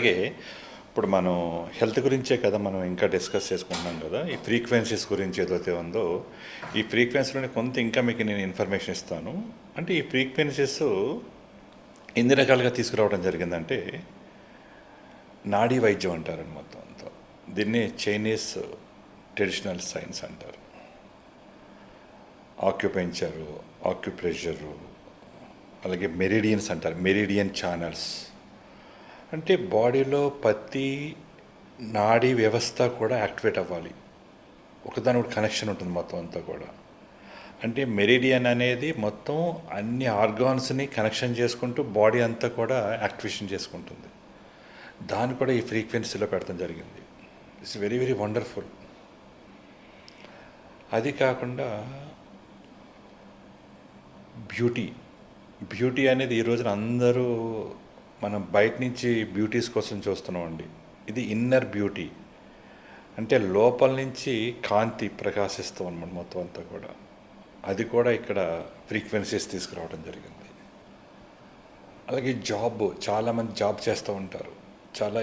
అలాగే ఇప్పుడు మనం హెల్త్ గురించే కదా మనం ఇంకా డిస్కస్ చేసుకుంటున్నాం కదా. ఈ ఫ్రీక్వెన్సీస్ గురించి ఏదైతే ఉందో, ఈ ఫ్రీక్వెన్సీలోనే కొంత ఇంకా మీకు నేను ఇన్ఫర్మేషన్ ఇస్తాను. అంటే ఈ ఫ్రీక్వెన్సీస్ ఎన్ని రకాలుగా తీసుకురావడం జరిగిందంటే, నాడీ వైద్యం అంటారండి మొత్తం అంతా. దీన్ని చైనీస్ ట్రెడిషనల్ సైన్స్ అంటారు. ఆక్యుపెంచరు, ఆక్యుప్రెషరు, అలాగే మెరిడియన్స్ అంటారు, మెరిడియన్ ఛానల్స్. అంటే బాడీలో ప్రతి నాడీ వ్యవస్థ కూడా యాక్టివేట్ అవ్వాలి. ఒకదాని ఒకటి కనెక్షన్ ఉంటుంది మొత్తం అంతా కూడా. అంటే మెరిడియన్ అనేది మొత్తం అన్ని ఆర్గాన్స్ని కనెక్షన్ చేసుకుంటూ బాడీ అంతా కూడా యాక్టివేషన్ చేసుకుంటుంది. దాన్ని కూడా ఈ ఫ్రీక్వెన్సీలో పెడతాం జరిగింది. It's very very wonderful. అది కాకుండా బ్యూటీ బ్యూటీ అనేది ఈ రోజున అందరూ మనం బయట నుంచి బ్యూటీస్ కోసం చూస్తున్నామండి. ఇది ఇన్నర్ బ్యూటీ, అంటే లోపల నుంచి కాంతి ప్రకాశిస్తాం అన్నమాట మొత్తం అంతా కూడా. అది కూడా ఇక్కడ ఫ్రీక్వెన్సీస్ తీసుకురావడం జరిగింది. అలాగే చాలామంది జాబ్ చేస్తూ ఉంటారు.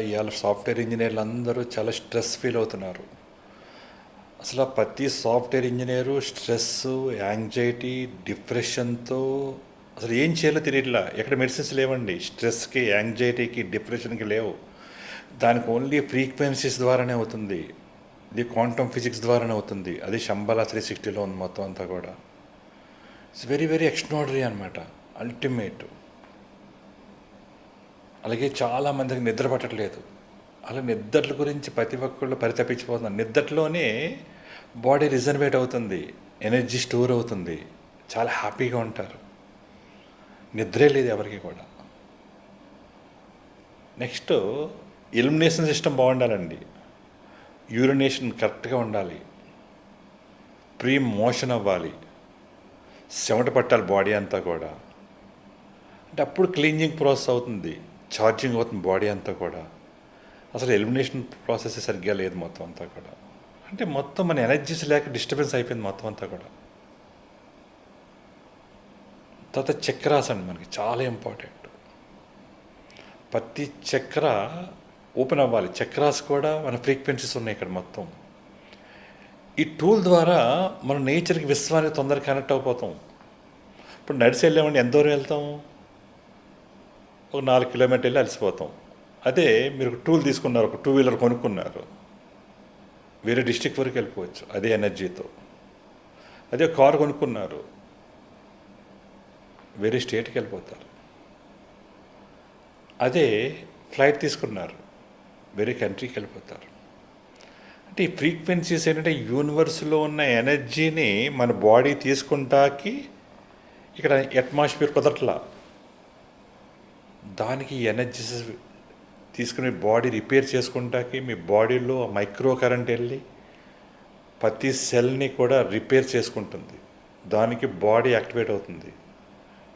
ఇవాళ సాఫ్ట్వేర్ ఇంజనీర్లు అందరూ చాలా స్ట్రెస్ ఫీల్ అవుతున్నారు. అసలు ప్రతి సాఫ్ట్వేర్ ఇంజనీరు స్ట్రెస్, యాంగ్జైటీ, డిప్రెషన్తో అసలు ఏం చేయాలో తెలియట్లా. ఎక్కడ మెడిసిన్స్ లేవండి స్ట్రెస్కి, యాంగ్జైటీకి, డిప్రెషన్కి లేవు. దానికి ఓన్లీ ఫ్రీక్వెన్సీస్ ద్వారానే అవుతుంది. ఇది క్వాంటమ్ ఫిజిక్స్ ద్వారానే అవుతుంది. అది శంబాలా 360లో ఉంది మొత్తం అంతా కూడా. ఇట్స్ వెరీ వెరీ ఎక్స్ట్రాడినరీ అనమాట, అల్టిమేట్. అలాగే చాలామందికి నిద్ర పట్టట్లేదు. అలా నిద్రల గురించి ప్రతి ఒక్కళ్ళు పరితపించిపోతున్నారు. నిద్రలోనే బాడీ రిజర్వేట్ అవుతుంది, ఎనర్జీ స్టోర్ అవుతుంది, చాలా హ్యాపీగా ఉంటారు. నిద్రే లేదు ఎవరికి కూడా. నెక్స్ట్ ఎలిమినేషన్ సిస్టమ్ బాగుండాలండి. యూరినేషన్ కరెక్ట్గా ఉండాలి, ప్రీ మోషన్ అవ్వాలి, చెమట పట్టాలి బాడీ అంతా కూడా. అంటే అప్పుడు క్లీనింగ్ ప్రాసెస్ అవుతుంది, ఛార్జింగ్ అవుతుంది బాడీ అంతా కూడా. అసలు ఎలిమినేషన్ ప్రాసెస్ సరిగ్గా లేదు మొత్తం అంతా కూడా. అంటే మొత్తం మన ఎనర్జీస్ లేక డిస్టర్బెన్స్ అయిపోయింది మొత్తం అంతా కూడా. తర్వాత చక్రాస్ అండి మనకి చాలా ఇంపార్టెంట్. ప్రతి చక్ర ఓపెన్ అవ్వాలి. చక్రాస్ కూడా మన ఫ్రీక్వెన్సీస్ ఉన్నాయి ఇక్కడ మొత్తం. ఈ టూల్ ద్వారా మన నేచర్కి, విశ్వానికి తొందరగా కనెక్ట్ అయిపోతాం. ఇప్పుడు నడిచి వెళ్ళామండి, ఎంత దూరం వెళ్తాం? ఒక 4 కిలోమీటర్లు వెళ్ళి అలసిపోతాం. అదే మీరు ఒక టూల్ తీసుకున్నారు, ఒక 2 వీలర్ కొనుక్కున్నారు, వేరే డిస్ట్రిక్ట్ వరకు వెళ్ళిపోవచ్చు అదే ఎనర్జీతో. అదే కారు కొనుక్కున్నారు, వేరే స్టేట్కి వెళ్ళిపోతారు. అదే ఫ్లైట్ తీసుకున్నారు, వేరే కంట్రీకి వెళ్ళిపోతారు. అంటే ఈ ఫ్రీక్వెన్సీస్ ఏంటంటే యూనివర్స్లో ఉన్న ఎనర్జీని మన బాడీ తీసుకుంటాకి ఇక్కడ అట్మాస్ఫియర్ కుదరట్లా. దానికి ఎనర్జీస్ తీసుకుని బాడీ రిపేర్ చేసుకుంటాకి మీ బాడీలో మైక్రో కరెంట్ వెళ్ళి ప్రతి సెల్ని కూడా రిపేర్ చేసుకుంటుంది. దానికి బాడీ యాక్టివేట్ అవుతుంది,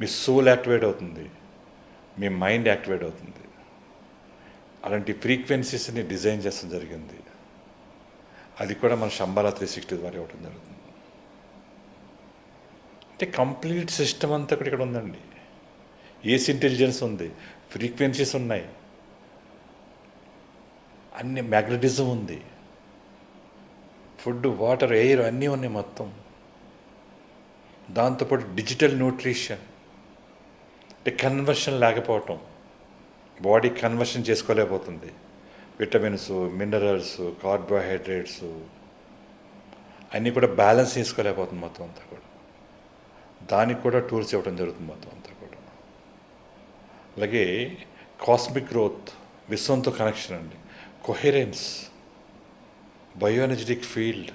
మీ సోల్ యాక్టివేట్ అవుతుంది, మీ మైండ్ యాక్టివేట్ అవుతుంది. అలాంటి ఫ్రీక్వెన్సీస్ని డిజైన్ చేస్తడం జరిగింది. అది కూడా మన శంబాలా 360 ద్వారా ఇవ్వడం జరుగుతుంది. అంటే కంప్లీట్ సిస్టమ్ అంతా కూడా ఇక్కడ ఉందండి. ఏసీ ఇంటెలిజెన్స్ ఉంది, ఫ్రీక్వెన్సీస్ ఉన్నాయి, అన్ని మ్యాగ్నెటిజం ఉంది, ఫుడ్, వాటర్, ఎయిర్ అన్నీ ఉన్నాయి మొత్తం. దాంతోపాటు డిజిటల్ న్యూట్రిషన్, అంటే కన్వర్షన్ లేకపోవటం, బాడీ కన్వర్షన్ చేసుకోలేకపోతుంది. విటమిన్స్, మినరల్స్, కార్బోహైడ్రేట్స్ అన్నీ కూడా బ్యాలెన్స్ చేసుకోలేకపోతుంది మొత్తం అంతా కూడా. దానికి కూడా టూల్స్ ఇవ్వడం జరుగుతుంది మొత్తం అంతా కూడా. అలాగే కాస్మిక్ గ్రోత్, విశ్వంతో కనెక్షన్ అండి, కొహెరెన్స్, బయోఎనర్జెటిక్ ఫీల్డ్.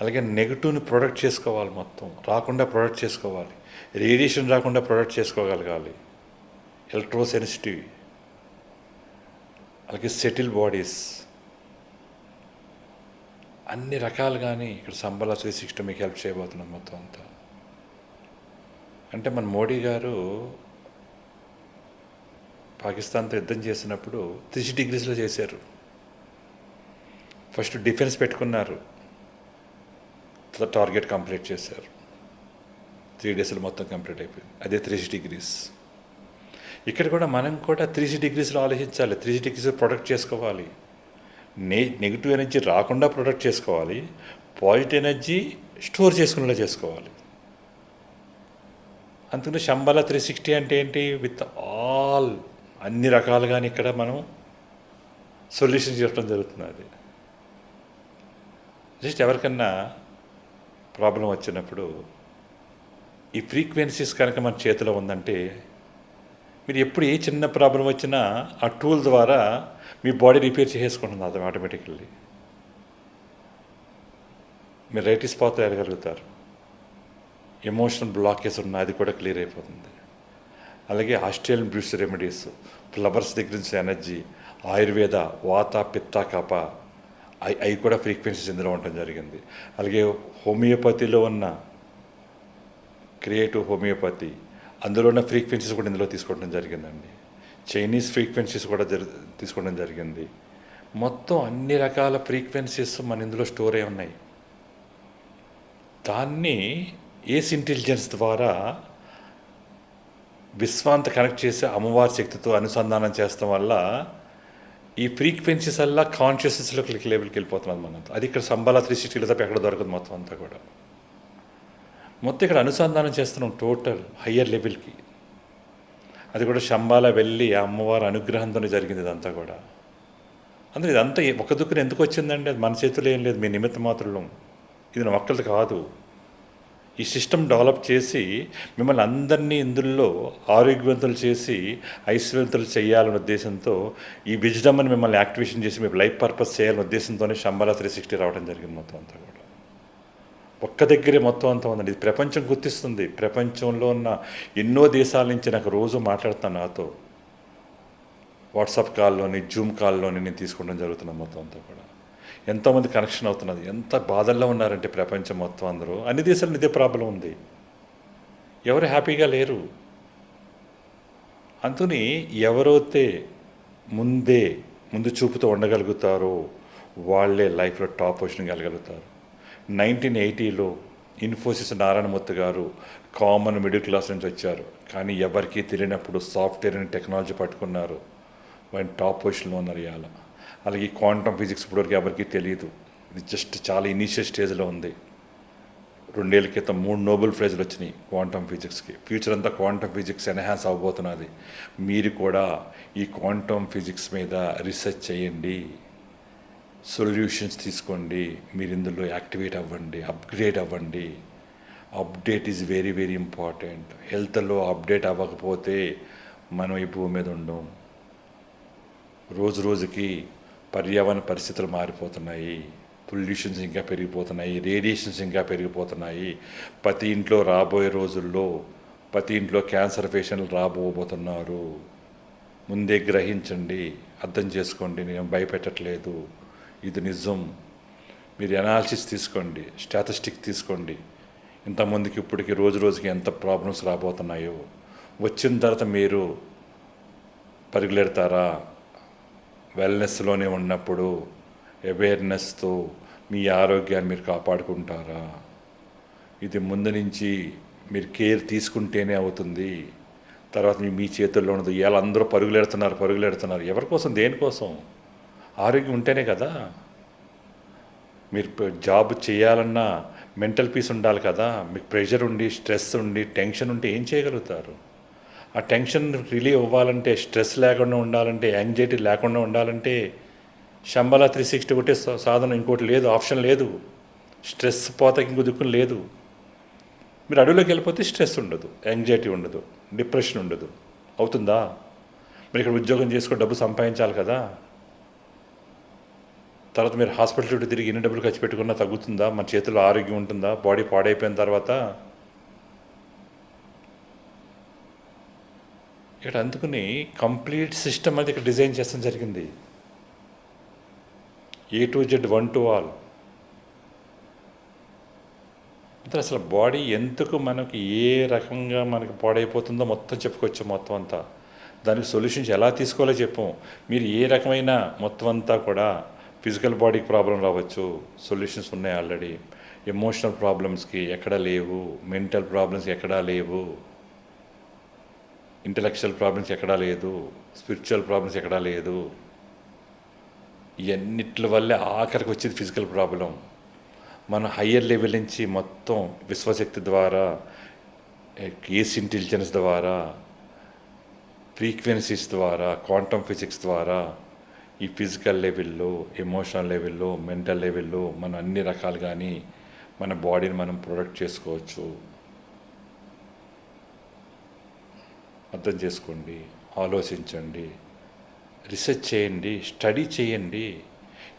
అలాగే నెగిటివ్ని ప్రొడక్ట్ చేసుకోవాలి, మొత్తం రాకుండా ప్రొడక్ట్ చేసుకోవాలి, రేడియేషన్ రాకుండా ప్రొడక్ట్ చేసుకోగలగాలి, ఎలక్ట్రోసెన్సిటివ్. అలాగే సెటిల్ బాడీస్, అన్ని రకాలుగానే ఇక్కడ శంబాలా 360 మీకు హెల్ప్ చేయబోతున్నాం మొత్తం అంతా. అంటే మన మోడీ గారు పాకిస్తాన్తో యుద్ధం చేసినప్పుడు 3 డిగ్రీస్లో చేశారు. ఫస్ట్ డిఫెన్స్ పెట్టుకున్నారు, టార్గెట్ కంప్లీట్ చేశారు. 3 డేస్లో మొత్తం కంప్లీట్ అయిపోయింది. అదే 3 డిగ్రీస్. ఇక్కడ కూడా మనం కూడా 360 డిగ్రీస్లో ఆలోచించాలి. 360 డిగ్రీస్ ప్రొటెక్ట్ చేసుకోవాలి. నెగిటివ్ ఎనర్జీ రాకుండా ప్రొటెక్ట్ చేసుకోవాలి. పాజిటివ్ ఎనర్జీ స్టోర్ చేసుకునేలా చేసుకోవాలి. అందుకని శంబల 360 అంటే ఏంటి? విత్ ఆల్ అన్ని రకాలుగానే ఇక్కడ మనం సొల్యూషన్ చెప్పడం జరుగుతుంది. అది జస్ట్ ఎవరికన్నా ప్రాబ్లం వచ్చినప్పుడు ఈ ఫ్రీక్వెన్సీస్ కనుక మన చేతిలో ఉందంటే మీరు ఎప్పుడు ఏ చిన్న ప్రాబ్లం వచ్చినా ఆ టూల్ ద్వారా మీ బాడీ రిపేర్ చేసుకుంటుంది అది ఆటోమేటికల్లీ. మీరు రైటిస్ పాత్ర ఎరగలుగుతారు. ఎమోషనల్ బ్లాకేజ్ ఉన్న అది కూడా క్లియర్ అయిపోతుంది. అలాగే ఆస్ట్రేలియన్ బ్యూస్ రెమెడీస్, ఫ్లవర్స్ దగ్గర నుంచి ఎనర్జీ, ఆయుర్వేద, వాత, పిత్త, కప అవి కూడా ఫ్రీక్వెన్సీస్ ఇందులో ఉండటం జరిగింది. అలాగే హోమియోపతిలో ఉన్న క్రియేటివ్ హోమియోపతి అందులో ఉన్న ఫ్రీక్వెన్సీస్ కూడా ఇందులో తీసుకోవడం జరిగిందండి. చైనీస్ ఫ్రీక్వెన్సీస్ కూడా తీసుకోవడం జరిగింది. మొత్తం అన్ని రకాల ఫ్రీక్వెన్సీస్ మన ఇందులో స్టోర్ అయి ఉన్నాయి. దాన్ని ఏస్ ఇంటెలిజెన్స్ ద్వారా విశ్వాంత కనెక్ట్ చేసి అమ్మవారి శక్తితో అనుసంధానం చేస్తాం వల్ల ఈ ఫ్రీక్వెన్సీస్ అల్లా కాన్షియస్నెస్లోకి లెవెల్కి వెళ్ళిపోతున్నది మనం. అది ఇక్కడ సంబల 360 తప్ప ఎక్కడ దొరకదు మొత్తం అంతా కూడా. మొత్తం ఇక్కడ అనుసంధానం చేస్తున్నాం టోటల్ హయ్యర్ లెవెల్కి. అది కూడా శంబాల వెళ్ళి ఆ అమ్మవారి అనుగ్రహంతోనే జరిగింది ఇదంతా కూడా. అందుకే ఇదంతా ఒక దుక్కుని ఎందుకు వచ్చిందండి? అది మన చేతుల్లో ఏం లేదు, మీ నిమిత్త మాత్రం. ఇది నా ఒక్కరిది కాదు. ఈ సిస్టమ్ డెవలప్ చేసి మిమ్మల్ని అందరినీ ఇందులో ఆరోగ్యవంతులు చేసి ఐశ్వర్యవంతులు చేయాలనే ఉద్దేశంతో ఈ విజ్డమ్ని మిమ్మల్ని యాక్టివేషన్ చేసి మీ లైఫ్ పర్పస్ చేయాలనే ఉద్దేశంతోనే శంబాల 360 రావడం జరిగింది మొత్తం అంతా కూడా. ఒక్క దగ్గరే మొత్తం అంతా ఉందండి. ఇది ప్రపంచం గుర్తిస్తుంది. ప్రపంచంలో ఉన్న ఎన్నో దేశాల నుంచి నాకు రోజు మాట్లాడుతాను, నాతో వాట్సాప్ కాల్లోని జూమ్ కాల్లోని నేను తీసుకోవడం జరుగుతున్నాను మొత్తం అంతా కూడా. ఎంతోమంది కనెక్షన్ అవుతున్నది. ఎంత బాధల్లో ఉన్నారంటే ప్రపంచం మొత్తం అందరూ. అన్ని దేశాల్లో ఇదే ప్రాబ్లం ఉంది. ఎవరు హ్యాపీగా లేరు. అందుకని ఎవరైతే ముందు చూపుతో ఉండగలుగుతారో వాళ్ళే లైఫ్లో టాప్ పొజిషన్ వెళ్ళగలుగుతారు. 1980లో ఇన్ఫోసిస్ నారాయణమూర్తి గారు కామన్ మిడిల్ క్లాస్ నుంచి వచ్చారు. కానీ ఎవరికీ తెలియనప్పుడు సాఫ్ట్వేర్ అండ్ టెక్నాలజీ పట్టుకున్నారు. వాళ్ళు టాప్ పొజిషన్లో ఉన్నారు ఇవాళ. అలాగే క్వాంటమ్ ఫిజిక్స్ ఇప్పటివరకు ఎవరికీ తెలియదు. ఇది జస్ట్ చాలా ఇనీషియల్ స్టేజ్లో ఉంది. 2 ఏళ్ల క్రితం 3 నోబెల్ ప్రైజ్లు వచ్చినాయి క్వాంటమ్ ఫిజిక్స్కి. ఫ్యూచర్ అంతా క్వాంటమ్ ఫిజిక్స్ ఎన్హాన్స్ అవ్వబోతున్నది. మీరు కూడా ఈ క్వాంటమ్ ఫిజిక్స్ మీద రీసెర్చ్ చేయండి, సొల్యూషన్స్ తీసుకోండి. మీరు ఇందులో యాక్టివేట్ అవ్వండి, అప్గ్రేడ్ అవ్వండి. Update is very very important. హెల్త్లో అప్డేట్ అవ్వకపోతే మనం ఈ భూమి మీద ఉండం. రోజు రోజుకి పర్యావరణ పరిస్థితులు మారిపోతున్నాయి. పొల్యూషన్స్ ఇంకా పెరిగిపోతున్నాయి, రేడియేషన్స్ ఇంకా పెరిగిపోతున్నాయి. ప్రతి ఇంట్లో రాబోయే రోజుల్లో ప్రతి ఇంట్లో క్యాన్సర్ పేషెంట్లు రాబోతున్నారు. ముందే గ్రహించండి, అర్థం చేసుకోండి. నేను భయపెట్టట్లేదు, ఇది నిజం. మీరు అనాలిసిస్ తీసుకోండి, స్టాటిస్టిక్ తీసుకోండి. ఇంతమందికి ఇప్పటికి రోజు రోజుకి ఎంత ప్రాబ్లమ్స్ రాబోతున్నాయో. వచ్చిన తర్వాత మీరు పరుగులెడతారా? వెల్నెస్లోనే ఉన్నప్పుడు అవేర్నెస్తో మీ ఆరోగ్యాన్ని మీరు కాపాడుకుంటారా? ఇది ముందు నుంచి మీరు కేర్ తీసుకుంటేనే అవుతుంది. తర్వాత మీ చేతుల్లో ఉండదు. ఇవాళ అందరూ పరుగులెడుతున్నారు. ఎవరి కోసం? దేనికోసం? ఆరోగ్యం ఉంటేనే కదా. మీరు జాబ్ చేయాలన్నా మెంటల్ పీస్ ఉండాలి కదా. మీకు ప్రెషర్ ఉండి, స్ట్రెస్ ఉండి, టెన్షన్ ఉంటే ఏం చేయగలుగుతారు? ఆ టెన్షన్ రిలీవ్ అవ్వాలంటే, స్ట్రెస్ లేకుండా ఉండాలంటే, యాంగ్జైటీ లేకుండా ఉండాలంటే శంబల 360 ఒకటే సాధన, ఇంకోటి లేదు, ఆప్షన్ లేదు. స్ట్రెస్ పోతాకి ఇంకో దిక్కున లేదు. మీరు అడవిలోకి వెళ్ళిపోతే స్ట్రెస్ ఉండదు, యాంగ్జైటీ ఉండదు, డిప్రెషన్ ఉండదు. అవుతుందా? మీరు ఇక్కడ ఉద్యోగం చేసుకొని డబ్బు సంపాదించాలి కదా. తర్వాత మీరు హాస్పిటల్ చుట్టూ తిరిగి ఎన్ని డబ్బులు ఖర్చు పెట్టుకున్నా తగ్గుతుందా? మన చేతిలో ఆరోగ్యం ఉంటుందా? బాడీ పాడైపోయిన తర్వాత ఇక్కడ అందుకుని కంప్లీట్ సిస్టమ్ అది ఇక్కడ డిజైన్ చేస్తాం జరిగింది. A to Z, 1 to all. అంటే అసలు బాడీ ఎందుకు మనకి ఏ రకంగా మనకి పాడైపోతుందో మొత్తం చెప్పుకోవచ్చు. మొత్తం అంతా దానికి సొల్యూషన్స్ ఎలా తీసుకోవాలో చెప్పాం. మీరు ఏ రకమైన మొత్తం అంతా కూడా ఫిజికల్ బాడీకి ప్రాబ్లం రావచ్చు, సొల్యూషన్స్ ఉన్నాయి ఆల్రెడీ. ఎమోషనల్ ప్రాబ్లమ్స్కి ఎక్కడా లేవు, మెంటల్ ప్రాబ్లమ్స్కి ఎక్కడా లేవు. ఇంటలెక్చువల్ ప్రాబ్లమ్స్ ఎక్కడా లేదు, స్పిరిచువల్ ప్రాబ్లమ్స్ ఎక్కడా లేదు. ఇవన్నిటి వల్లే ఆఖరికి వచ్చేది ఫిజికల్ ప్రాబ్లం. మనం హయ్యర్ లెవెల్ నుంచి మొత్తం విశ్వశక్తి ద్వారా, కేస్ ఇంటెలిజెన్స్ ద్వారా, ఫ్రీక్వెన్సీస్ ద్వారా, క్వాంటమ్ ఫిజిక్స్ ద్వారా ఈ ఫిజికల్ లెవెల్లో, ఎమోషనల్ లెవెల్లో, మెంటల్ లెవెల్లో మనం అన్ని రకాలుగాని మన బాడీని మనం ప్రొడక్ట్ చేసుకోవచ్చు. అర్థం చేసుకోండి, ఆలోచించండి, రీసెర్చ్ చేయండి, స్టడీ చేయండి.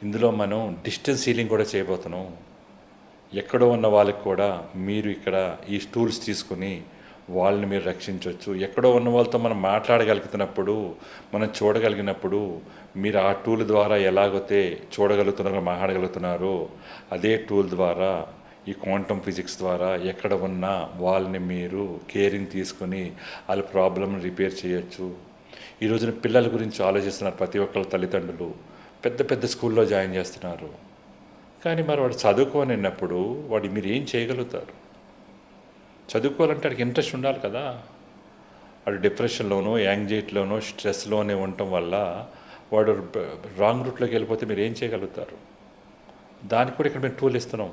ఇందులో మనం డిస్టెన్స్ హీలింగ్ కూడా చేయబోతున్నాం. ఎక్కడో ఉన్న వాళ్ళకి కూడా మీరు ఇక్కడ ఈ టూల్స్ తీసుకుని వాళ్ళని మీరు రక్షించవచ్చు. ఎక్కడో ఉన్న వాళ్ళతో మనం మాట్లాడగలుగుతున్నప్పుడు, మనం చూడగలిగినప్పుడు, మీరు ఆ టూల్ ద్వారా ఎలాగైతే చూడగలుగుతున్నారో, మాట్లాడగలుగుతున్నారో, అదే టూల్ ద్వారా, ఈ క్వాంటమ్ ఫిజిక్స్ ద్వారా ఎక్కడ ఉన్నా వాళ్ళని మీరు కేరింగ్ తీసుకొని వాళ్ళ ప్రాబ్లమ్ని రిపేర్ చేయొచ్చు. ఈ రోజున పిల్లల గురించి ఆలోచిస్తున్నారు ప్రతి ఒక్కళ్ళ తల్లిదండ్రులు. పెద్ద పెద్ద స్కూల్లో జాయిన్ చేస్తున్నారు. కానీ మరి వాడు చదువుకోనప్పుడు వాడు మీరు ఏం చేయగలుగుతారు? చదువుకోవాలంటే వాడికి ఇంట్రెస్ట్ ఉండాలి కదా. వాడు డిప్రెషన్లోనో, యాంగ్జైటీలోనో, స్ట్రెస్లోనే ఉండటం వల్ల వాడు రాంగ్ రూట్లోకి వెళ్ళిపోతే మీరు ఏం చేయగలుగుతారు? దానికి కూడా ఇక్కడ మేము టూల్ ఇస్తున్నాం.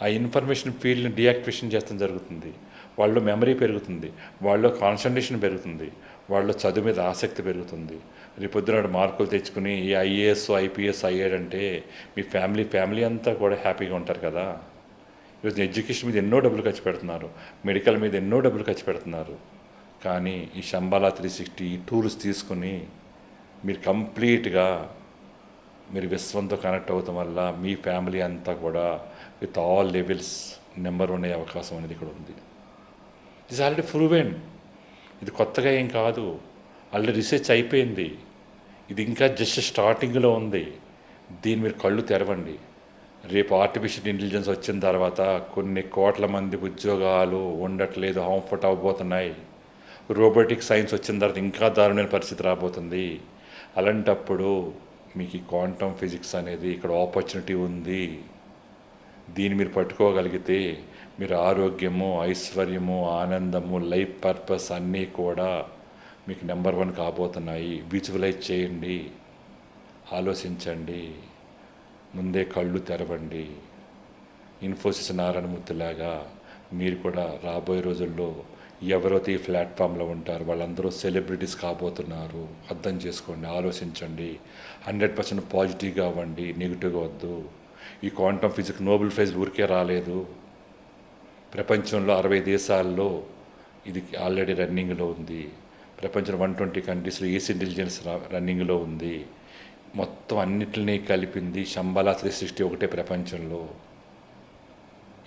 ఆ ఇన్ఫర్మేషన్ ఫీల్డ్ని డియాక్టివేషన్ చేస్తాం జరుగుతుంది. వాళ్ళలో మెమరీ పెరుగుతుంది, వాళ్ళలో కాన్సన్ట్రేషన్ పెరుగుతుంది, వాళ్ళలో చదువు మీద ఆసక్తి పెరుగుతుంది. రేపొద్దున మార్కులు తెచ్చుకుని ఈ ఐఏఎస్, ఐపీఎస్ అయ్యాడంటే మీ ఫ్యామిలీ అంతా కూడా హ్యాపీగా ఉంటారు కదా. ఈరోజు ఎడ్యుకేషన్ మీద ఎన్నో డబ్బులు ఖర్చు పెడుతున్నారు, మెడికల్ మీద ఎన్నో డబ్బులు ఖర్చు పెడుతున్నారు. కానీ ఈ శంబాలా 360 ఈ టూల్స్ తీసుకుని మీరు కంప్లీట్గా మీరు విశ్వంతో కనెక్ట్ అవటం వల్ల మీ ఫ్యామిలీ అంతా కూడా విత్ ఆల్ లెవెల్స్ నెంబర్ 1 అయ్యే అవకాశం అనేది ఇక్కడ ఉంది. It's already proven. ఇది కొత్తగా ఏం కాదు, ఆల్రెడీ రీసెర్చ్ అయిపోయింది. ఇది ఇంకా జస్ట్ స్టార్టింగ్లో ఉంది. దీన్ని మీరు కళ్ళు తెరవండి. రేపు ఆర్టిఫిషియల్ ఇంటెలిజెన్స్ వచ్చిన తర్వాత కొన్ని కోట్ల మంది ఉద్యోగాలు ఉండట్లేదు, హార్మ్ఫుట్ అవ్వబోతున్నాయి. రోబోటిక్ సైన్స్ వచ్చిన తర్వాత ఇంకా దారుణమైన పరిస్థితి రాబోతుంది. అలాంటప్పుడు మీకు ఈ క్వాంటమ్ ఫిజిక్స్ అనేది ఇక్కడ ఆపర్చునిటీ ఉంది. దీన్ని మీరు పట్టుకోగలిగితే మీరు ఆరోగ్యము, ఐశ్వర్యము, ఆనందము, లైఫ్ పర్పస్ అన్నీ కూడా మీకు నెంబర్ 1 కాబోతున్నాయి. విజువలైజ్ చేయండి, ఆలోచించండి, ముందే కళ్ళు తెరవండి. ఇన్ఫోసిస్ నారాయణమూర్తిలాగా మీరు కూడా రాబోయే రోజుల్లో ఎవరైతే ఈ ప్లాట్ఫామ్లో ఉంటారో వాళ్ళందరూ సెలబ్రిటీస్ కాబోతున్నారు. అర్థం చేసుకోండి, ఆలోచించండి. 100% పాజిటివ్గా అవ్వండి, నెగిటివ్గా వద్దు. ఈ క్వాంటమ్ ఫిజిక్స్ నోబెల్ ప్రైజ్ ఊరికే రాలేదు. ప్రపంచంలో 60 దేశాల్లో ఇది ఆల్రెడీ రన్నింగ్లో ఉంది. ప్రపంచంలో 120 కంట్రీస్లో ఏస్ ఇంటెలిజెన్స్ రన్నింగ్లో ఉంది. మొత్తం అన్నిటినీ కలిపింది శంబాలా 360 ఒకటే ప్రపంచంలో.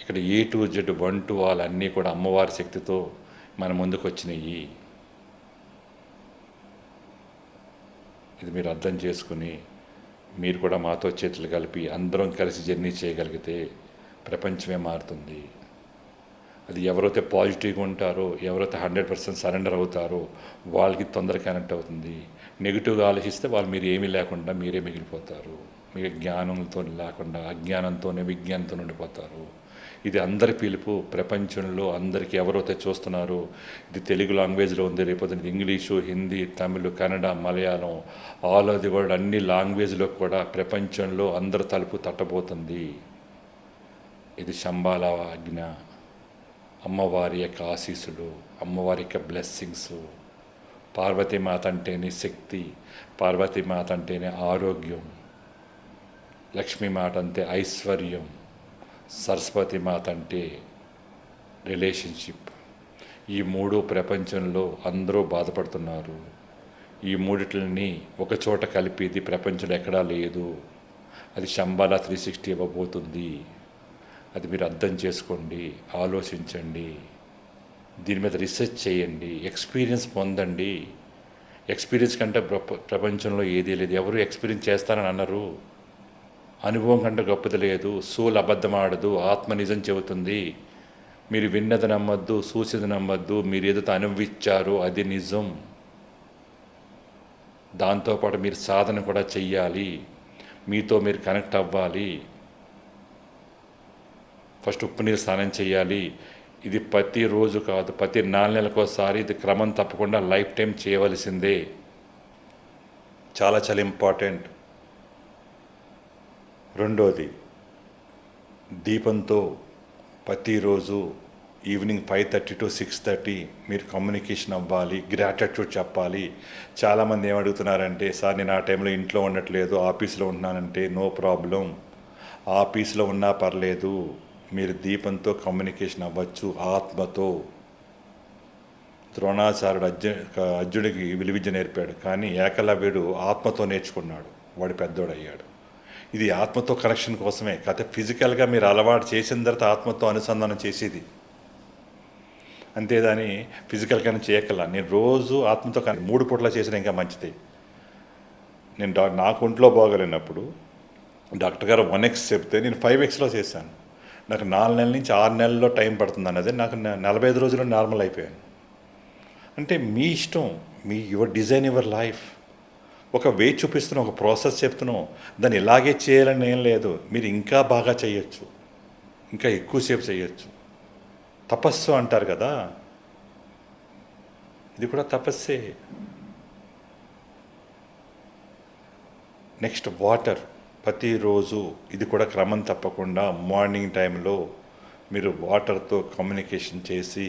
ఇక్కడ A to Z 1 to all అన్నీ కూడా అమ్మవారి శక్తితో మన ముందుకు వచ్చినాయి. ఇది మీరు అర్థం చేసుకుని మీరు కూడా మాతో చేతులు కలిపి అందరం కలిసి జర్నీ చేయగలిగితే ప్రపంచమే మారుతుంది. అది ఎవరైతే పాజిటివ్గా ఉంటారో, ఎవరైతే 100% సరెండర్ అవుతారో వాళ్ళకి తొందరగా కనెక్ట్ అవుతుంది. నెగిటివ్గా ఆలోచిస్తే వాళ్ళు మీరు ఏమీ లేకుండా మీరే మిగిలిపోతారు. మీకు జ్ఞానంతో లేకుండా అజ్ఞానంతోనే విజ్ఞానంతో ఉండిపోతారు. ఇది అందరి పిలుపు. ప్రపంచంలో అందరికీ ఎవరైతే చూస్తున్నారో ఇది తెలుగు లాంగ్వేజ్లో ఉంది, రేపొద్దున English, Hindi, Tamil, Kannada, Malayalam, all over the world అన్ని లాంగ్వేజ్లో కూడా ప్రపంచంలో అందరి తలుపు తట్టబోతుంది. ఇది శంబాలా ఆజ్ఞ, అమ్మవారి యొక్క ఆశీస్సులు, అమ్మవారి యొక్క బ్లెస్సింగ్స్. పార్వతీమాత అంటేనే శక్తి, పార్వతీమాత అంటేనే ఆరోగ్యం, లక్ష్మీమాత అంటే ఐశ్వర్యం, సరస్వతి మాత అంటే రిలేషన్షిప్. ఈ 3 ప్రపంచంలో అందరూ బాధపడుతున్నారు. ఈ మూడిటిని ఒకచోట కలిపేది ప్రపంచంలో ఎక్కడా లేదు. అది శంబాలా 360 ఇవ్వబోతుంది. అది మీరు అర్థం చేసుకోండి, ఆలోచించండి, దీని మీద రీసెర్చ్ చేయండి, ఎక్స్పీరియన్స్ పొందండి. ఎక్స్పీరియన్స్ కంటే ప్రపంచంలో ఏదీ లేదు. ఎవరు ఎక్స్పీరియన్స్ చేస్తారని అన్నారు. అనుభవం కంటే గొప్పది లేదు. సోల్ అబద్ధం ఆడదు, ఆత్మ నిజం చెబుతుంది. మీరు విన్నది నమ్మద్దు, చూసేది నమ్మద్దు. మీరు ఏదైతే అనుభవించారో అది నిజం. దాంతోపాటు మీరు సాధన కూడా చెయ్యాలి, మీతో మీరు కనెక్ట్ అవ్వాలి. ఫస్ట్ ఉప్పు నీరు స్నానం చేయాలి. ఇది ప్రతిరోజు కాదు, ప్రతి 4 నెలలకోసారి ఇది క్రమం తప్పకుండా లైఫ్ టైం చేయవలసిందే. చాలా చాలా ఇంపార్టెంట్. రెండోది, దీపంతో ప్రతిరోజు ఈవినింగ్ 5:30 to 6:30 మీరు కమ్యూనికేషన్ అవ్వాలి, గ్రాటిట్యూడ్ చెప్పాలి. చాలామంది ఏమడుగుతున్నారంటే, సార్ నేను ఆ టైంలో ఇంట్లో ఉండట్లేదు, ఆఫీస్లో ఉంటున్నానంటే, నో ప్రాబ్లం, ఆఫీస్లో ఉన్నా పర్లేదు, మీరు దీపంతో కమ్యూనికేషన్ అవ్వచ్చు ఆత్మతో. ద్రోణాచార్యుడు అర్జునుడికి విలువిద్య నేర్పాడు, కానీ ఏకలవ్యుడు ఆత్మతో నేర్చుకున్నాడు, వాడు పెద్దోడయ్యాడు. ఇది ఆత్మతో కనెక్షన్ కోసమే. కాకపోతే ఫిజికల్గా మీరు అలవాటు చేసిన తర్వాత ఆత్మతో అనుసంధానం చేసేది, అంతేదాని ఫిజికల్గానే చేయగల. నేను రోజు ఆత్మతో 3 పూట్ల చేసిన ఇంకా మంచిది. నేను నాకు ఒంట్లో బాగలేనప్పుడు డాక్టర్ గారు 1x చెప్తే నేను 5xలో చేశాను. నాకు 4 నెలల నుంచి 6 నెలల్లో టైం పడుతుంది అన్నది నాకు 45 రోజుల్లో నార్మల్ అయిపోయాను. అంటే మీ ఇష్టం, me your design your life. ఒక వే చూపిస్తున్నాం, ఒక ప్రాసెస్ చెప్తున్నాం, దాన్ని ఇలాగే చేయాలని ఏం లేదు. మీరు ఇంకా బాగా చేయొచ్చు, ఇంకా ఎక్కువసేపు చేయొచ్చు. తపస్సు అంటారు కదా, ఇది కూడా తపస్సే. నెక్స్ట్ వాటర్, ప్రతిరోజు ఇది కూడా క్రమం తప్పకుండా మార్నింగ్ టైంలో మీరు వాటర్తో కమ్యూనికేషన్ చేసి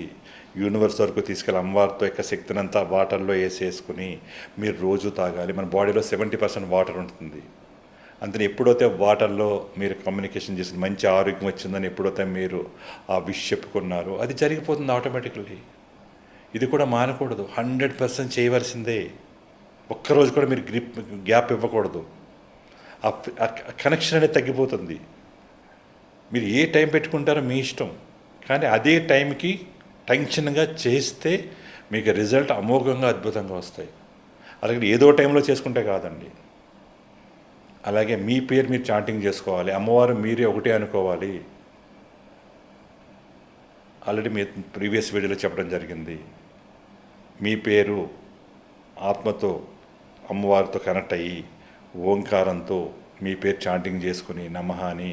యూనివర్స్ వరకు తీసుకెళ్ళి అమ్మవారితో యొక్క శక్తిని అంతా వాటర్లో వేసేసుకుని మీరు రోజు తాగాలి. మన బాడీలో 70% వాటర్ ఉంటుంది. అందుకని ఎప్పుడైతే వాటర్లో మీరు కమ్యూనికేషన్ చేసి మంచి ఆరోగ్యం వచ్చిందని ఎప్పుడైతే మీరు ఆ విష్ చెప్పుకున్నారో అది జరిగిపోతుంది ఆటోమేటికల్లీ. ఇది కూడా మానకూడదు, 100% చేయవలసిందే. ఒక్కరోజు కూడా మీరు గ్యాప్ ఇవ్వకూడదు. ఆ కనెక్షన్ అనేది తగ్గిపోతుంది. మీరు ఏ టైం పెట్టుకుంటారో మీ ఇష్టం, కానీ అదే టైంకి టెన్షన్గా చేస్తే మీకు రిజల్ట్ అమోఘంగా అద్భుతంగా వస్తాయి. అలాగే ఏదో టైంలో చేసుకుంటే కాదండి. అలాగే మీ పేరు మీరు చాంటింగ్ చేసుకోవాలి, అమ్మవారు మీరే ఒకటే అనుకోవాలి. ఆల్రెడీ మీ ప్రీవియస్ వీడియోలో చెప్పడం జరిగింది. మీ పేరు ఆత్మతో అమ్మవారితో కనెక్ట్ అయ్యి ఓంకారంతో మీ పేరు చాంటింగ్ చేసుకుని నమః అని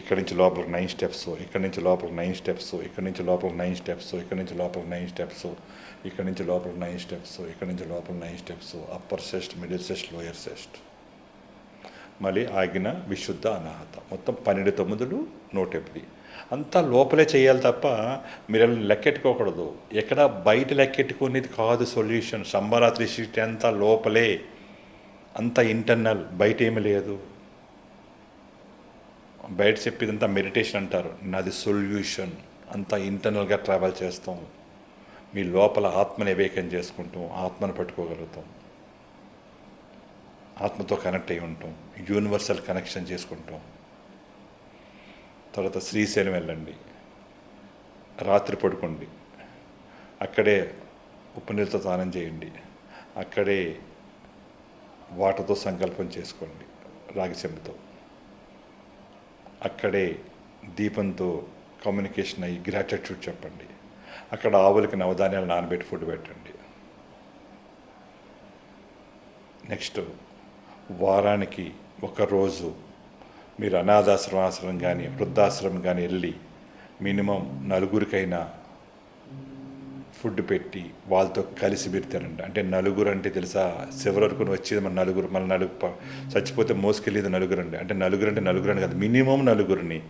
ఇక్కడి నుంచి లోపలికి 9 స్టెప్స్, ఇక్కడి నుంచి లోపలికి 9 స్టెప్స్, ఇక్కడి నుంచి లోపలికి 9 స్టెప్స్, ఇక్కడి నుంచి లోపలికి 9 స్టెప్స్, ఇక్కడి నుంచి లోపలికి 9 స్టెప్స్, ఇక్కడి నుంచి లోపలికి 9 స్టెప్స్, అప్పర్ సెస్ట్, మిడిల్ సెస్ట్, లోయర్ సెస్ట్, మళ్ళీ ఆగిన విశుద్ధ అనాహత, మొత్తం 12 తొమ్మిదులు 108. అంతా లోపలే చేయాలి తప్ప మీరు లెక్కెట్టుకోకూడదు. ఎక్కడ బయట లెక్కెట్టుకునేది కాదు సొల్యూషన్. సంబరాత్రి సృష్టి అంతా లోపలే, అంత ఇంటర్నల్, బయట ఏమీ లేదు. బయట చెప్పేదంతా మెడిటేషన్ అంటారు, నాది సొల్యూషన్. అంతా ఇంటర్నల్గా ట్రావెల్ చేస్తాం. మీ లోపల ఆత్మని వివేకం చేసుకుంటాం, ఆత్మను పట్టుకోగలుగుతాం, ఆత్మతో కనెక్ట్ అయి ఉంటాం, యూనివర్సల్ కనెక్షన్ చేసుకుంటాం. తర్వాత శ్రీశైలం వెళ్ళండి, రాత్రి పడుకోండి, అక్కడే ఉప్పు నీళ్ళతో స్నానం చేయండి, అక్కడే వాటర్తో సంకల్పం చేసుకోండి రాగి చెంబుతో, అక్కడే దీపంతో కమ్యూనికేషన్ అయ్యి గ్రాటిట్యూడ్ చెప్పండి, అక్కడ ఆవులకి నవధాన్యాలు నానబెట్టి ఫుడ్ పెట్టండి. నెక్స్ట్ వారానికి ఒకరోజు మీరు అనాథాశ్రమాశ్రమం కానీ వృద్ధాశ్రమం కానీ వెళ్ళి మినిమం 4గురికైనా ఫుడ్ పెట్టి వాళ్ళతో కలిసి మీరు తినండి. అంటే నలుగురు అంటే తెలుసా, చివరి వరకు వచ్చేది మన నలుగురు, మన చచ్చిపోతే మోసుకెళ్ళేది నలుగురు అండి. అంటే నలుగురు అని కాదు, మినిమం నలుగురిని.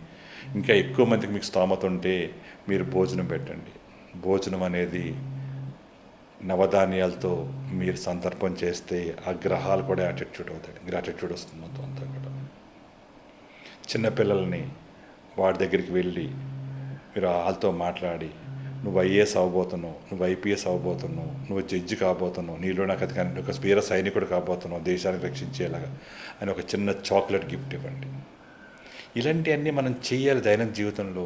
ఇంకా ఎక్కువ మందికి మీకు స్తోమత ఉంటే మీరు భోజనం పెట్టండి. భోజనం అనేది నవధాన్యాలతో మీరు సందర్భం చేస్తే ఆ గ్రహాలు కూడా గ్రాటిట్యూడ్ వస్తుంది మొత్తం అంతా కూడా. చిన్నపిల్లల్ని వాడి దగ్గరికి వెళ్ళి మీరు వాళ్ళతో మాట్లాడి, నువ్వు ఐఏఎస్ అవ్వబోతున్నావు, నువ్వు ఐపీఎస్ అవ్వబోతున్నావు, నువ్వు జడ్జి కాబోతున్నావు, నీలో నాకు అది కానీ ఒక వీర సైనికుడు కాబోతున్నావు దేశానికి రక్షించేలాగా అని ఒక చిన్న చాక్లెట్ గిఫ్ట్ ఇవ్వండి. ఇలాంటివన్నీ మనం చేయాలి దైనందిన జీవితంలో.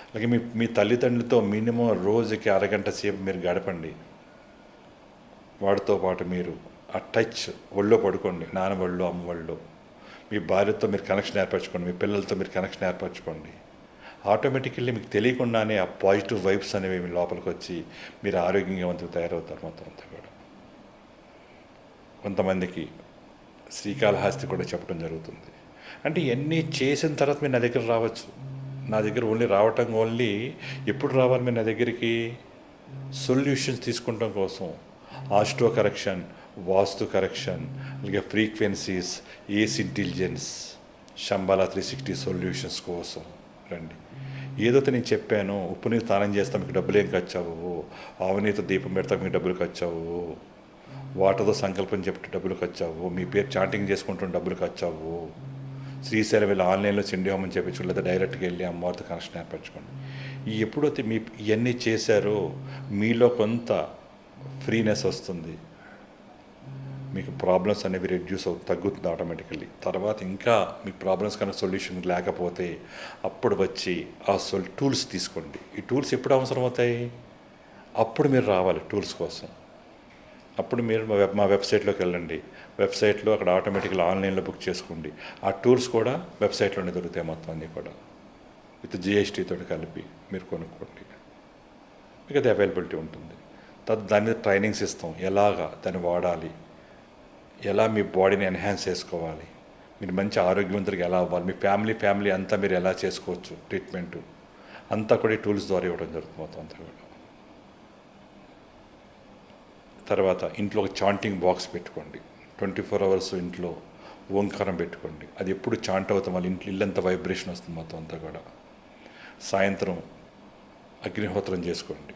అలాగే మీ తల్లిదండ్రులతో మినిమం రోజుకి అరగంట సేపు మీరు గడపండి. వాడితో పాటు మీరు ఆ టచ్, ఒళ్ళో పడుకోండి, నాన్న ఒళ్ళో, అమ్మ ఒళ్ళో. మీ భార్యతో మీరు కనెక్షన్ ఏర్పరచుకోండి, మీ పిల్లలతో మీరు కనెక్షన్ ఏర్పరచుకోండి. ఆటోమేటికల్లీ మీకు తెలియకుండానే ఆ పాజిటివ్ వైబ్స్ అనేవి మీ లోపలికి వచ్చి మీరు ఆరోగ్యవంతంగా తయారవుతారు మొత్తం అంతా కూడా. కొంతమందికి శ్రీకాళహస్తి కూడా చెప్పడం జరుగుతుంది. అంటే ఇవన్నీ చేసిన తర్వాత మీరు నా దగ్గర రావచ్చు, నా దగ్గర ఓన్లీ ఎప్పుడు రావాలి మీరు నా దగ్గరికి? సొల్యూషన్స్ తీసుకుంటాం కోసం ఆస్ట్రో కరెక్షన్, వాస్తు కరెక్షన్, అలాగే ఫ్రీక్వెన్సీస్, ఏస్ ఇంటెలిజెన్స్, శంబాలా 360 సొల్యూషన్స్ కోసం రండి. ఏదైతే నేను చెప్పానో, ఉప్పు నీరు స్నానం చేస్తాం మీకు డబ్బులు ఏం ఖర్చు అవ్వవు, ఆవునీతో దీపం పెడతాం మీకు డబ్బులు ఖర్చు అవ్వవు, వాటర్తో సంకల్పం చెప్పి డబ్బులు ఖర్చు అవ్వవు, మీ పేరు చాటింగ్ చేసుకుంటున్న డబ్బులు ఖర్చు అవ్వవు, శ్రీశైలం వెళ్ళి ఆన్లైన్లో చిండి హోమం చేయించుకోండి, లేదా డైరెక్ట్గా వెళ్ళి అమ్మవారితో కనెక్షన్ ఏర్పరచుకోండి. ఎప్పుడైతే మీ ఇవన్నీ చేశారో మీలో కొంత ఫ్రీనెస్ వస్తుంది, మీకు ప్రాబ్లమ్స్ అనేవి రెడ్యూస్ తగ్గుతుంది ఆటోమేటికల్లీ. తర్వాత ఇంకా మీ ప్రాబ్లమ్స్ కన్నా సొల్యూషన్ లేకపోతే అప్పుడు వచ్చి ఆ టూల్స్ తీసుకోండి. ఈ టూల్స్ ఎప్పుడు అవసరం అవుతాయి? అప్పుడు మీరు రావాలి టూల్స్ కోసం. అప్పుడు మీరు మా వెబ్సైట్లోకి వెళ్ళండి. వెబ్సైట్లో అక్కడ ఆటోమేటిక్గా ఆన్లైన్లో బుక్ చేసుకోండి. ఆ టూల్స్ కూడా వెబ్సైట్లోనే దొరుకుతాయి, మొత్తం అన్నీ కూడా విత్ GST తోటి కలిపి మీరు కొనుక్కోండి. మీకు అది అవైలబిలిటీ ఉంటుంది. దాని మీద ట్రైనింగ్స్ ఇస్తాం, ఎలాగా దాన్ని వాడాలి, ఎలా మీ బాడీని ఎన్హాన్స్ చేసుకోవాలి, మీరు మంచి ఆరోగ్యవంతుడికి ఎలా అవ్వాలి, మీ ఫ్యామిలీ అంతా మీరు ఎలా చేసుకోవచ్చు, ట్రీట్మెంటు అంతా కూడా ఈ టూల్స్ ద్వారా ఇవ్వడం జరుగుతుంది మొత్తం అంతా కూడా. తర్వాత ఇంట్లో ఒక చాంటింగ్ బాక్స్ పెట్టుకోండి. 24 hours ఇంట్లో ఓంకారం పెట్టుకోండి. అది ఎప్పుడు చాంట్ అవుతాం వాళ్ళ ఇల్లంతా వైబ్రేషన్ వస్తుంది మొత్తం అంతా కూడా. సాయంత్రం అగ్నిహోత్రం చేసుకోండి.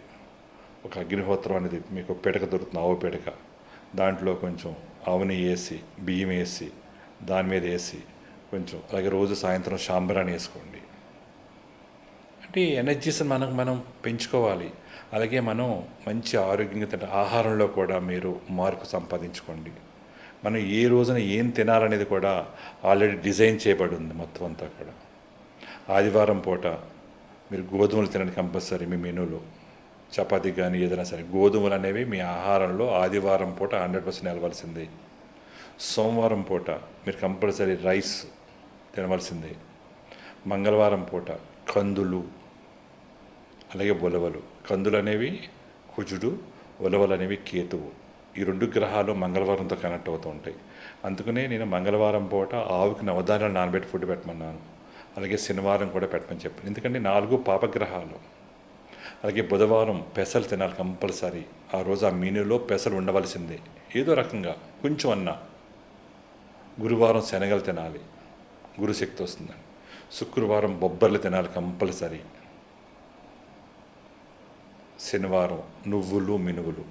ఒక అగ్నిహోత్రం అనేది మీకు పిడక దొరుకుతుంది, ఆవు పిడక. దాంట్లో కొంచెం ఆవుని వేసి, బియ్యం వేసి, దాని మీద వేసి కొంచెం, అలాగే రోజు సాయంత్రం సాంబ్రాణి వేసుకోండి. అంటే ఎనర్జీస్ మనం పెంచుకోవాలి. అలాగే మనం మంచి ఆరోగ్యంగా తింటే ఆహారంలో కూడా మీరు మార్పు సంపాదించుకోండి. మనం ఏ రోజున ఏం తినాలనేది కూడా ఆల్రెడీ డిజైన్ చేయబడి ఉంది మొత్తం అంతా కూడా. ఆదివారం పూట మీరు గోధుమలు తినండి కంపల్సరీ మీ మెనూలో. చపాతీ కానీ ఏదైనా సరే గోధుమలు అనేవి మీ ఆహారంలో ఆదివారం పూట 100% నిలవలసిందే. సోమవారం పూట మీరు కంపల్సరీ రైస్ తినవలసిందే. మంగళవారం పూట కందులు, అలాగే ఉలవలు. కందులు అనేవి కుజుడు, ఉలవలు అనేవి కేతువు. ఈ 2 గ్రహాలు మంగళవారంతో కనెక్ట్ అవుతూ ఉంటాయి. అందుకనే నేను మంగళవారం పూట ఆవుకి నవధాన్యాలు నానబెట్టి ఫుడ్ పెట్టమన్నాను. అలాగే శనివారం కూడా పెట్టమని చెప్పాను, ఎందుకంటే 4 పాపగ్రహాలు. అలాగే బుధవారం పెసలు తినాలి కంపల్సరీ. ఆ రోజు ఆ మెనూలో పెసలు ఉండవలసిందే ఏదో రకంగా కొంచెం అన్నా. గురువారం శనగలు తినాలి, గురుశక్తి వస్తుందని. శుక్రవారం బొబ్బర్లు తినాలి కంపల్సరీ. శనివారం నువ్వులు, మినువులు,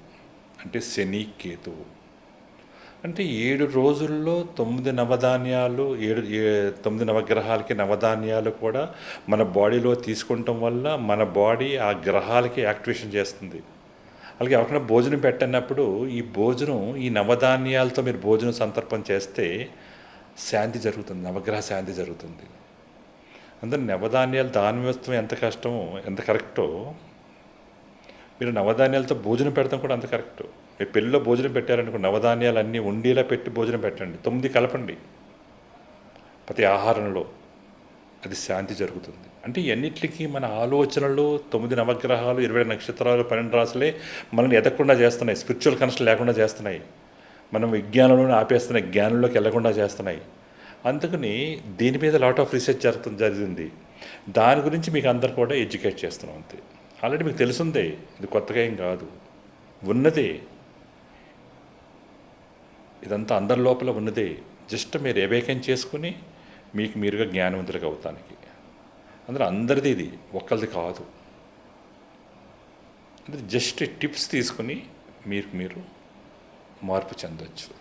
అంటే శని కేతువు. అంటే 7 రోజుల్లో 9 నవధాన్యాలు, 9 నవగ్రహాలకి నవధాన్యాలు కూడా మన బాడీలో తీసుకుంటాం వల్ల మన బాడీ ఆ గ్రహాలకి యాక్టివేషన్ చేస్తుంది. అలాగే ఎవరికైనా భోజనం పెట్టినప్పుడు ఈ భోజనం, ఈ నవధాన్యాలతో మీరు భోజనం సంతర్పణ చేస్తే శాంతి జరుగుతుంది, నవగ్రహ శాంతి జరుగుతుంది. అందులో నవధాన్యాలు దానవ్యవస్థ ఎంత కష్టమో, ఎంత కరెక్టో, మీరు నవధాన్యాలతో భోజనం పెడతాం కూడా అంత కరెక్టు. మీరు పెళ్ళిలో భోజనం పెట్టారనుకో, నవధాన్యాలు అన్నీ ఉండేలా పెట్టి భోజనం పెట్టండి. 9 కలపండి ప్రతి ఆహారంలో, అది శాంతి జరుగుతుంది. అంటే ఎన్నిటికీ మన ఆలోచనలు 9 నవగ్రహాలు, 20 నక్షత్రాలు, 12 రాసులే మనల్ని ఎదగకుండా చేస్తున్నాయి, స్పిరిచువల్ కనెక్షన్ లేకుండా చేస్తున్నాయి, మనం విజ్ఞానంలోనే ఆపేస్తున్నాయి, జ్ఞానంలోకి వెళ్ళకుండా చేస్తున్నాయి. అందుకని దీని మీద లాట్ ఆఫ్ రీసెర్చ్ జరిగింది. దాని గురించి మీకు అందరు కూడా ఎడ్యుకేట్ చేస్తున్నాం అంతే. ఆల్రెడీ మీకు తెలుసుందే, ఇది కొత్తగా ఏం కాదు, ఉన్నదే, ఇదంతా అందరి లోపల ఉన్నదే. జస్ట్ మీరు అవేకన్ చేసుకుని మీకు మీరుగా జ్ఞానవంతులకు అవుతానికి. అందులో అందరిది, ఇది ఒక్కరిది కాదు. అంటే జస్ట్ టిప్స్ తీసుకుని మీరు మార్పు చెందవచ్చు.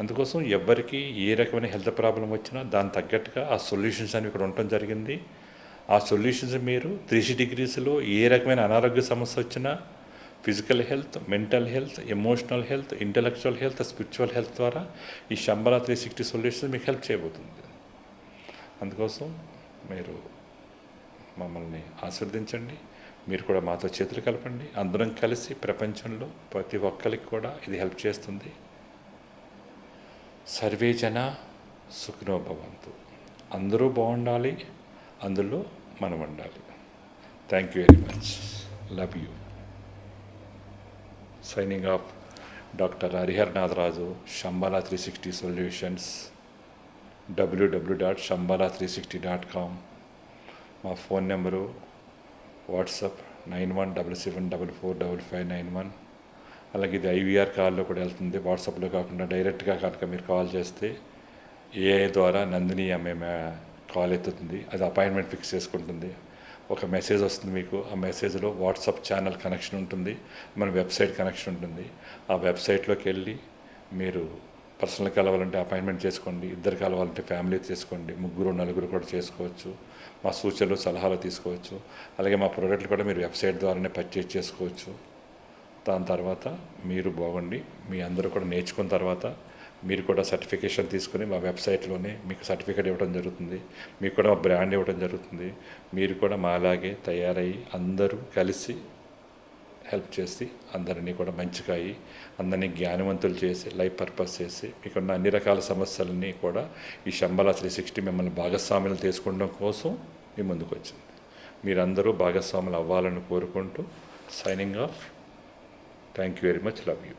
అందుకోసం ఎవరికి ఏ రకమైన హెల్త్ ప్రాబ్లం వచ్చినా దాని తగ్గట్టుగా ఆ సొల్యూషన్స్ అనేవి ఇక్కడ ఉండటం జరిగింది. ఆ సొల్యూషన్స్ మీరు 360 degreesలో ఏ రకమైన అనారోగ్య సమస్య వచ్చినా, physical health, mental health, emotional health, intellectual health, spiritual health ద్వారా ఈ శంబాలా 360 సొల్యూషన్స్ మీకు హెల్ప్ చేయబోతుంది. అందుకోసం మీరు మమ్మల్ని ఆశీర్వదించండి. మీరు కూడా మాతో చేతులు కలపండి. అందరం కలిసి ప్రపంచంలో ప్రతి ఒక్కరికి కూడా ఇది హెల్ప్ చేస్తుంది. సర్వే జన సుఖినో భవంతు. అందరూ బాగుండాలి, అందులో మనం ఉండాలి. Thank you very much. Love you. Signing off, doctor Harihar Natharaju, Shambhala 360 solutions, www.shambhala360.com. మా ఫోన్ నెంబరు వాట్సాప్ 9177445591. అలాగే ఇది ఐవీఆర్ కాల్లో కూడా వెళ్తుంది. వాట్సాప్లో కాకుండా డైరెక్ట్గా కనుక మీరు కాల్ చేస్తే ఏఐ ద్వారా నందిని ఆమె కాల్ ఎత్తుతుంది. అది అపాయింట్మెంట్ ఫిక్స్ చేసుకుంటుంది. ఒక మెసేజ్ వస్తుంది మీకు. ఆ మెసేజ్లో వాట్సాప్ ఛానల్ కనెక్షన్ ఉంటుంది, మన వెబ్సైట్ కనెక్షన్ ఉంటుంది. ఆ వెబ్సైట్లోకి వెళ్ళి మీరు పర్సనల్ కలవాలంటే అపాయింట్మెంట్ చేసుకోండి, ఇద్దరు కలవాలంటే ఫ్యామిలీ చేసుకోండి, ముగ్గురు నలుగురు కూడా చేసుకోవచ్చు. మా సూచనలు సలహాలు తీసుకోవచ్చు. అలాగే మా ప్రోడక్ట్లు కూడా మీరు వెబ్సైట్ ద్వారానే పర్చేజ్ చేసుకోవచ్చు. దాని తర్వాత మీరు బాగుండి మీ అందరూ కూడా నేర్చుకున్న తర్వాత మీరు కూడా సర్టిఫికేషన్ తీసుకుని మా వెబ్సైట్లోనే మీకు సర్టిఫికేట్ ఇవ్వడం జరుగుతుంది. మీకు కూడా మా బ్రాండ్ ఇవ్వడం జరుగుతుంది. మీరు కూడా మా అలాగే తయారయ్యి అందరూ కలిసి హెల్ప్ చేసి అందరినీ కూడా మంచిగా అయ్యి అందరినీ జ్ఞానవంతులు చేసి లైఫ్ పర్పస్ చేసి మీకున్న అన్ని రకాల సమస్యలన్నీ కూడా ఈ శంబల 360 మిమ్మల్ని భాగస్వాములు చేసుకోవడం కోసం మీ ముందుకు వచ్చింది. మీరందరూ భాగస్వాములు అవ్వాలని కోరుకుంటూ signing off. Thank you very much. Love you.